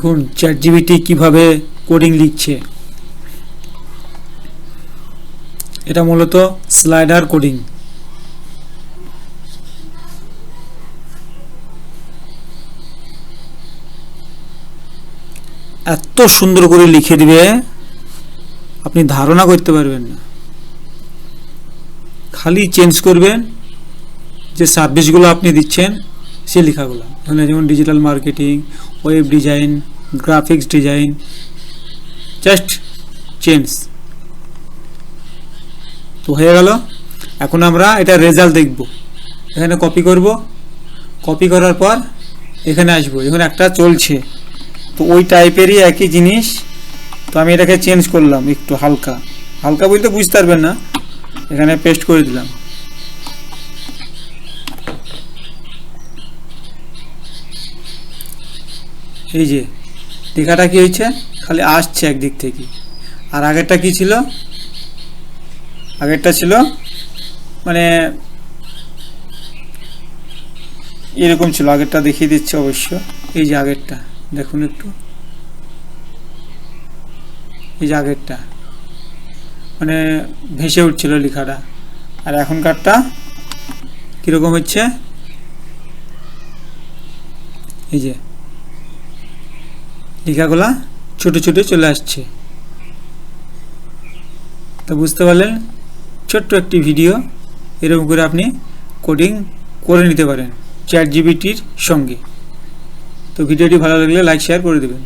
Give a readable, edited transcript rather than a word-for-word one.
দেখুন chat GPT কিভাবে coding লিখছে। এটা মূলত স্লাইডার কোডিং। এত সুন্দর করে লিখে দিবে আপনি ধারণা করতে পারবেন না। খালি চেঞ্জ করবেন যে সার্ভিসগুলো আপনি দিচ্ছেন সে লেখাগুলো, এখানে যেমন digital marketing, web design, graphics design, just change তো হয়ে গেল। এখন আমরা এটা রেজাল্ট দেখব। এখানে কপি করব, কপি করার পর এখানে আসবো, এখানে একটা চলছে তো ওই টাইপেরই একই জিনিস। তো আমি এটাকে চেঞ্জ করলাম একটু হালকা, হালকা বলতে বুঝতে পারবেন না, এখানে পেস্ট করে দিলাম। এই যে লেখাটা কি হয়েছে, খালি আসছে একদিক থেকে। আর আগেরটা কি ছিল, আগেরটা ছিল মানে এরকম ছিল, আগেরটা দেখিয়ে দিচ্ছে অবশ্য। এই যে আগেরটা দেখুন একটু, এই যে আগেরটা মানে ভেসে উঠছিল লেখাটা, আর এখনকারটা কীরকম হচ্ছে, এই যে লেখাগুলা ছোট ছোট চলে আসছে। তো বুঝতে পারলেন, ছোট্ট একটি ভিডিও এরকম করে আপনি কোডিং করে নিতে পারেন চ্যাট জিপিটির সঙ্গে। তো ভিডিওটি ভালো লাগলে লাইক শেয়ার করে দেবেন।